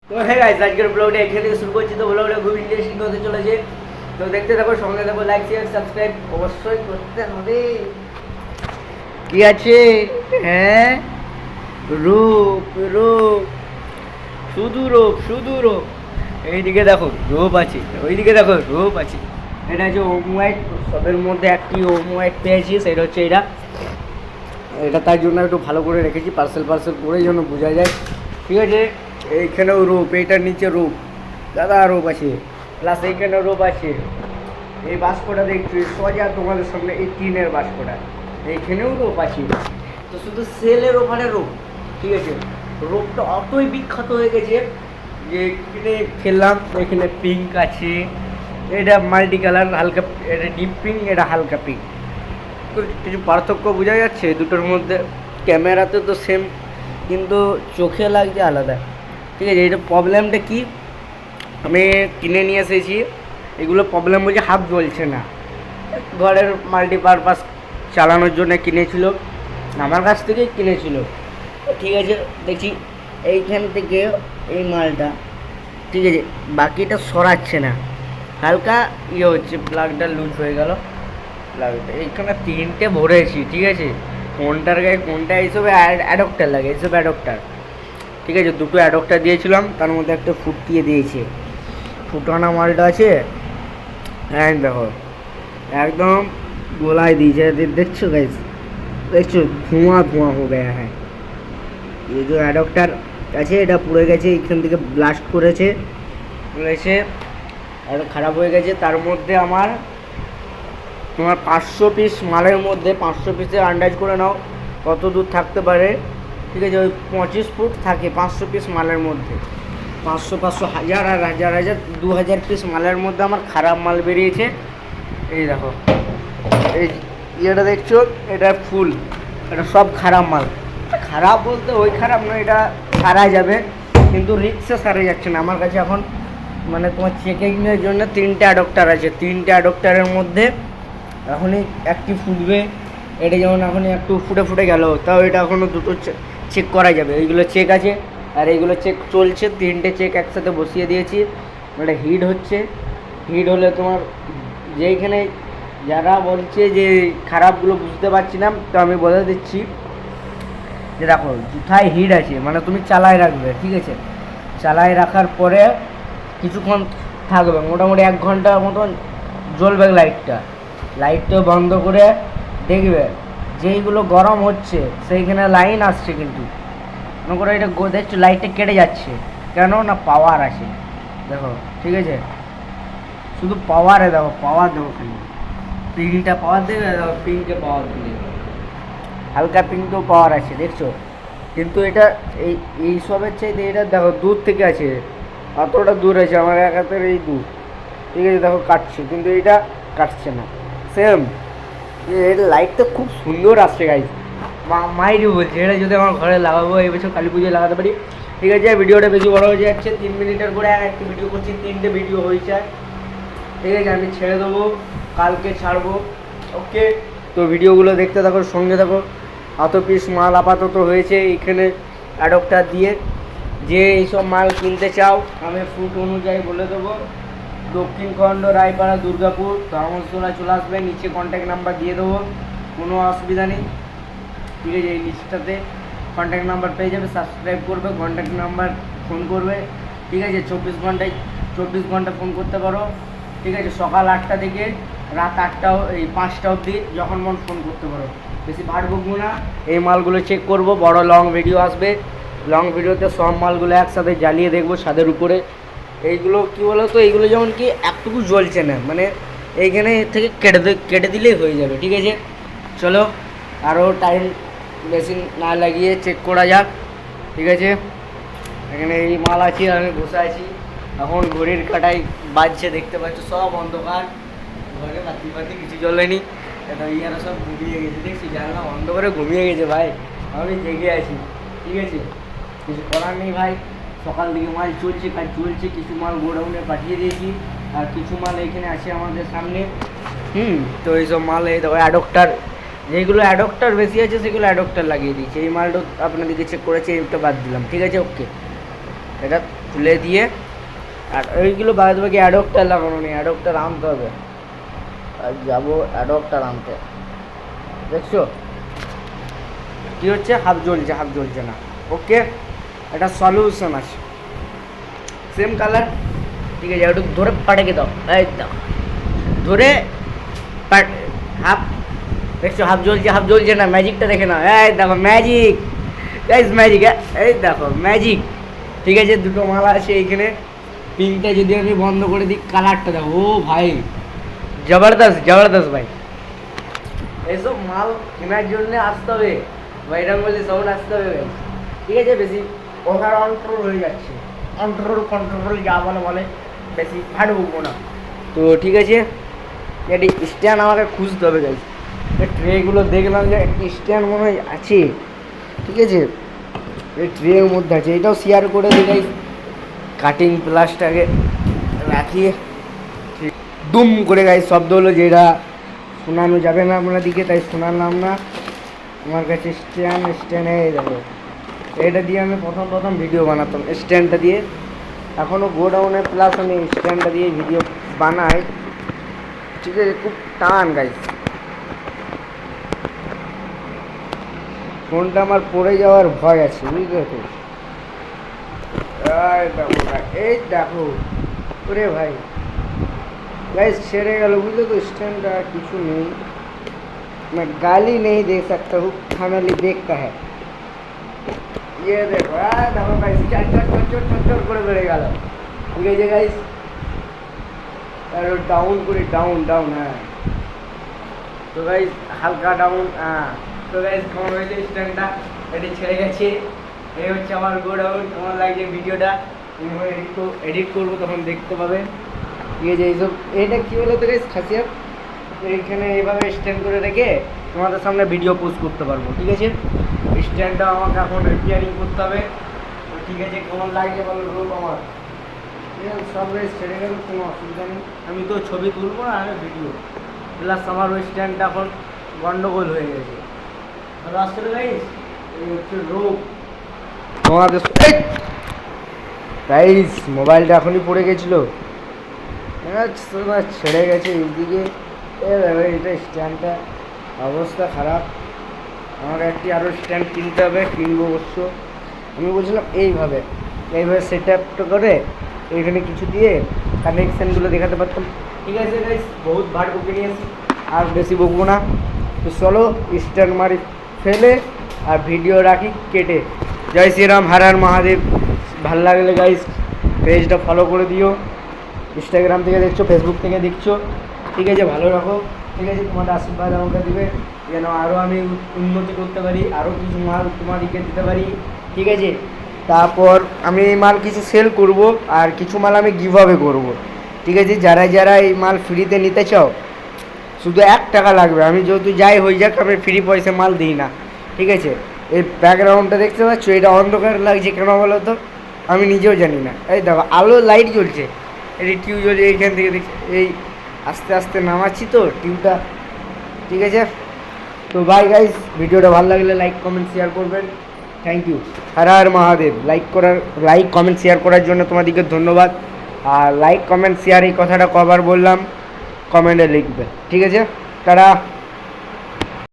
তো হ্যাঁ গাইস, আজকের ব্লগটা এখান থেকে শুরু করছি। তো ব্লগটা খুব ইন্টারেস্টিং হতে চলেছে। তো দেখতে থাকো, সঙ্গে থাকো, লাইক শেয়ার সাবস্ক্রাইব অবশ্যই করতে হবে। কি আছে? হ্যাঁ, রূপ রূপ, শুধু রূপ শুধু রূপ। এইদিকে দেখো রূপ আছে, ওইদিকে দেখো রূপ আছে। এটা হচ্ছে ওম হোয়াইট, সবের মধ্যে একটি ওম হোয়াইট পেয়েছি, সেটা হচ্ছে এটা। এটা তার জন্য একটু ভালো করে রেখেছি, পার্সেল করে যেন বোঝা যায়। ঠিক আছে, এইখানেও রূপ, এইটার নিচে রূপ, দাদা রূপ আছে, প্লাস এইখানেও রূপ আছে। এই বাস্কটা দেখছি সোজা তোমাদের সামনে, এই টিনের বাস্কটা, এইখানেও রূপ আছে। তো শুধু সেলের ওখানে রূপ। ঠিক আছে, রূপটা অতই বিখ্যাত হয়ে গেছে যে কিনে ফেললাম। এখানে পিঙ্ক আছে, এটা মাল্টি কালার, হালকা, এটা ডিপ পিঙ্ক, এটা হালকা পিঙ্ক। কিছু পার্থক্য বোঝা যাচ্ছে দুটোর মধ্যে? ক্যামেরাতে তো সেম, কিন্তু চোখে লাগছে আলাদা। ঠিক আছে, এটা প্রবলেমটা কি, আমি কিনে নিয়ে এসেছি, এগুলো প্রবলেম বলছে হাত জ্বলছে না। ঘরের মাল্টিপারপাস চালানোর জন্য কিনেছিল, আমার কাছ থেকেই কিনেছিল। ঠিক আছে, দেখছি এইখান থেকে এই মালটা, ঠিক আছে, বাকিটা সরাচ্ছে না, হালকা ইয়ে হচ্ছে, প্লাগটা লুজ হয়ে গেল। প্লাগটা এইখানে তিনটে ভরেছি। ঠিক আছে, কোনটার গায়ে কোনটা, এইসবে অ্যাডপ্টার লাগে, এইসব অ্যাডপ্টার। ঠিক আছে, দুটো অ্যাডপ্টার দিয়েছিলাম, তার মধ্যে একটা ফুটিয়ে দিয়েছে, ফুটানো মালটা আছে। হ্যাঁ দেখো, একদম গোলায় দিয়েছে, দেখছো গাইস, দেখছো ধোঁয়া ধোঁয়া হয়ে গেছে। হ্যাঁ, এই যে অ্যাডপ্টার আছে, এটা পুড়ে গেছে, এখান থেকে ব্লাস্ট করেছে, আর খারাপ হয়ে গেছে। তার মধ্যে আমার তোমার 500 পিস মালের মধ্যে, 500 পিসে আন্দাজ করে নাও কত দূর থাকতে পারে। ঠিক আছে, ওই 25 ফুট থাকে 500 পিস মালের মধ্যে। 500 500 হাজার আর হাজার হাজার 2000 পিস মালের মধ্যে আমার খারাপ মাল বেরিয়েছে। এই দেখো, এই ইয়েটা দেখছো, এটা ফুল, এটা সব খারাপ মাল। খারাপ বলতে ওই খারাপ নয়, এটা সারা যাবে, কিন্তু রিক্সে সারা যাচ্ছে না আমার কাছে এখন। মানে তোমার চেকিংয়ের জন্য 3টে অ্যাডপ্টার আছে, 3টে অ্যাডপ্টারের মধ্যে এখনই একটি ফুটবে। এটা যেমন এখনই একটু ফুটে ফুটে গেল, তাও এটা এখনও দুটো চেক করা যাবে। এইগুলো চেক আছে, আর এইগুলো চেক চলছে। 3টে চেক একসাথে বসিয়ে দিয়েছি, এটা হিট হচ্ছে। হিট হলে তোমার যেইখানে যারা বলছে যে খারাপগুলো বুঝতে পারছি না, তো আমি বলে দিচ্ছি যে দেখো, কোথায় হিট আছে, মানে তুমি চালায় রাখবে। ঠিক আছে, চালায় রাখার পরে কিছুক্ষণ থাকবে, মোটামুটি 1 ঘন্টার মতন জ্বলবে লাইটটা বন্ধ করে দেখবে যেইগুলো গরম হচ্ছে সেইখানে লাইন আসছে, কিন্তু মনে করো এটা দেখছো লাইটটা কেটে যাচ্ছে, কেন না পাওয়ার আছে। দেখো, ঠিক আছে, শুধু পাওয়ারে দেখো, পাওয়ার দেখো, খালি পিঙ্কটা পাওয়ার দেবে, দেখো পিঙ্কে পাওয়ার দিলে, হালকা পিঙ্কেও পাওয়ার আছে, দেখছো। কিন্তু এটা এইসবের চাইতে এটা দেখো দূর থেকে আছে, অতটা দূর আছে, আমার এক হাতের এই দূর। ঠিক আছে, দেখো কাটছে, কিন্তু এটা কাটছে না। সেম এর লাইটটা খুব সুন্দর আসছে গাইজ, মাইরি বলছে। এটা যদি আমার ঘরে লাগাবো, এই বছর কালী পুজোয় লাগাতে পারি। ঠিক আছে, ভিডিওটা বেশি বড় হয়ে যাচ্ছে, 3 মিনিটের করে একটি ভিডিও করছি, 3টে ভিডিও হয়েছে। ঠিক আছে, আমি ছেড়ে দেবো, কালকে ছাড়বো। ওকে, তো ভিডিওগুলো দেখতে থাকো, সঙ্গে থাকো। এত পিস মাল আপাতত হয়েছে এইখানে অ্যাডপ্টার দিয়ে। যে এইসব মাল কিনতে চাও আমি ফুট অনুযায়ী বলে দেবো। দক্ষিণ খণ্ড, রায়পাড়া, দুর্গাপুর, ধর্মতলা চলে আসবে, নিচে কন্ট্যাক্ট নাম্বার দিয়ে দেবো, কোনো অসুবিধা নেই। ঠিক আছে, এই লিস্টটাতে কন্ট্যাক্ট নাম্বার পেয়ে যাবে, সাবস্ক্রাইব করবে, কন্ট্যাক্ট নাম্বার ফোন করবে। ঠিক আছে, 24 ঘন্টা ফোন করতে পারো। ঠিক আছে, সকাল 8টা থেকে রাত 8টা, এই 5টা অবধি যখন মন ফোন করতে পারো। বেশি ভাট বকবো না, এই মালগুলো চেক করবো, বড় লং ভিডিও আসবে। লং ভিডিওতে সব মালগুলো একসাথে জ্বালিয়ে দেখবো ছাদের উপরে। এইগুলো কী বলো তো, এইগুলো যেমন কি একটুকু জ্বলছে না, মানে এইখানে থেকে কেটে দিলেই হয়ে যাবে। ঠিক আছে, চলো আরও টাইম বেশি না লাগিয়ে চেক করা যাক। ঠিক আছে, এখানে এই মাল আছে, আমি বসে আছি এখন, ঘড়ির কাটায় বাজছে, দেখতে পাচ্ছ সব অন্ধকার, ঘরে বাতি কিছু জ্বলেনি। এটা ইয়ারা সব ঘুমিয়ে গেছে, দেখছি জানলা বন্ধ করে ঘুমিয়ে গেছে ভাই, আমি জেগে আছি। ঠিক আছে, কিছু করার নেই ভাই, সকাল থেকে মাল চলছে, কাজ চলছে। কিছু মাল গোডাউনে পাঠিয়ে দিয়েছি, আর কিছু মাল এখানে আছে আমাদের সামনে। তো এইসব মাল, এই দেখো অ্যাডপ্টার, যেগুলো অ্যাডপ্টার বেশি আছে সেগুলো অ্যাডপ্টার লাগিয়ে দিয়েছি। এই মালটা আপনাদেরকে চেক করেছি, এইটা বাদ দিলাম। ঠিক আছে, ওকে, এটা খুলে দিয়ে আর ওইগুলো বাদ বাকি অ্যাডপ্টার লাগানো নেই, অ্যাডপ্টার আনতে হবে। আর যাবো অ্যাডপ্টার আনতে। দেখছো কি হচ্ছে, হাফ জ্বলছে না। ওকে, একটা সলিউশন আছে, সেম কালার, ঠিক আছে, একটু ধরে পাঠাকে দাও, এই দাও ধরে হাফ। দেখছো হাফ জ্বলছে না, ম্যাজিকটা দেখে নাও, এই দেখো ম্যাজিক গাইস, ম্যাজিক, এই দেখো ম্যাজিক। ঠিক আছে, দুটো মালা আছে এইখানে। পিঙ্কটা যদি আমি বন্ধ করে দিই, কালারটা দেখো, ও ভাই জবরদস্ত ভাই। এইসব মাল কেনার জন্য আসতে হবে ভাইরাম বলে সাউন্ড আসতে হবে ভাই। ঠিক আছে, বেশি ওভার কন্ট্রোল হয়ে যাচ্ছে, কন্ট্রোল যা বলে বেশি ভাট বকবো না। তো ঠিক আছে, এটি স্ট্যান্ড আমাকে খুঁজতে হবে গাইস। ট্রেগুলো দেখলাম যে একটি স্ট্যান্ড মনে হয় আছে, ঠিক আছে, এই ট্রের মধ্যে আছে, এটাও শেয়ার করে দিই গাইস। কাটিং প্লাসটাকে রাখি, দুম করে গাইস শব্দ হলো, যেটা শোনানো যাবে না আপনার দিকে, তাই শোনালাম না। আমার কাছে স্ট্যান্ডে দেখো, এটা দিয়ে আমি প্রথম ভিডিও বানাতাম, স্ট্যান্ডটা দিয়ে। এখনও গোডাউনে প্লাস আমি স্ট্যান্ডটা দিয়ে ভিডিও বানাই, ঠিক আছে। খুব টান গাইস, ফোনটা আমার পড়ে যাওয়ার ভয় আছে, বুঝলে তো। এই দেখো, ওরে ভাই गाइस ছেড়ে गल, बुझे तो स्टैंड किचू नहीं, मैं गाली नहीं दे सकता हूँ, फैमिली देखता है। ये देखो देखो गाइस, चट করে বেড়ে গেল, ঠিক আছে গাইস। আর ডাউন করে ডাউন, হ্যাঁ তো গাইস হালকা ডাউন, হ্যাঁ তো গাইস কেমন হয়েছে স্ট্যান্ডটা, এটি ছেড়ে গেছে। এই হচ্ছে আমার গোডাউন। কেমন লাগছে ভিডিওটা, এডিট করবো তখন দেখতে পাবে, ঠিক আছে। এইসব এটা কী বলো তো গাইস, খাসিয়াত এইখানে এইভাবে স্ট্যান্ড করে রেখে তোমাদের সামনে ভিডিও পোস্ট করতে পারবো, ঠিক আছে। স্ট্যান্ডটা আমাকে এখন রিপেয়ারিং করতে হবে, ঠিক আছে। কেমন লাগছে বলো রূপ আমার, সব গাইস ছেড়ে গেল, কোনো অসুবিধা নেই। আমি তো ছবি তুলবো না, আমি ভিডিও প্লাস আমার ওই স্ট্যান্ডটা এখন গন্ডগোল হয়ে গেছে। ভালো আসলে গাইস, এই হচ্ছে রূপ তোমাদের। গাইস মোবাইলটা এখনই পড়ে গেছিলো, ছেড়ে গেছে এইদিকে। এটা স্ট্যান্ডটা অবস্থা খারাপ, আমাকে একটি আরও স্ট্যান্ড কিনতে হবে, কিনবো অবশ্য। আমি বলছিলাম এইভাবে সেট আপটা করে এইখানে কিছু দিয়ে কানেকশানগুলো দেখাতে পারতাম, ঠিক আছে গাইস। বহুত ভাট বকে নিয়েছি, আর বেশি বকবো না। তো চলো স্ট্যান্ড মারি ফেলে আর ভিডিও রাখি কেটে। জয় শ্রীরাম, হর হর মহাদেব। ভালো লাগলে গাইস পেজটা ফলো করে দিও, ইনস্টাগ্রাম থেকে দেখছো, ফেসবুক থেকে দেখছো, ঠিক আছে। ভালো রাখো, ঠিক আছে। তোমাদের আশীর্বাদ আমাকে দিবে যেন আরও আমি উন্নতি করতে পারি, আরও কিছু মাল তোমাদেরকে দিতে পারি, ঠিক আছে। তারপর আমি এই মাল কিছু সেল করব, আর কিছু মাল আমি গিভ আওয়ে করবো, ঠিক আছে। যারা এই মাল ফ্রিতে নিতে চাও, শুধু 1 টাকা লাগবে। আমি যেহেতু যাই হয়ে যাক, আমি ফ্রি পয়সা মাল দিই না, ঠিক আছে। এই ব্যাকগ্রাউন্ডটা দেখতে পাচ্ছ, এটা অন্ধকার লাগছে কেন বলো তো, আমি নিজেও জানি না। এই দেখো আলো লাইট জ্বলছে, এটি টিউব জ্বলছে, এইখান থেকে দেখছি, এই আস্তে আস্তে নামাচ্ছি তো টিউবটা, ঠিক আছে। তো বাই গাইস, ভিডিওটা ভালো লাগলে লাইক কমেন্ট শেয়ার করবেন, thank you. Har Har Mahadev. Like comment share করার জন্য তোমাদেরকে ধন্যবাদ। আর লাইক কমেন্ট শেয়ার এই কথাটা কবার বললাম কমেন্টে লিখবে, ঠিক আছে। তারা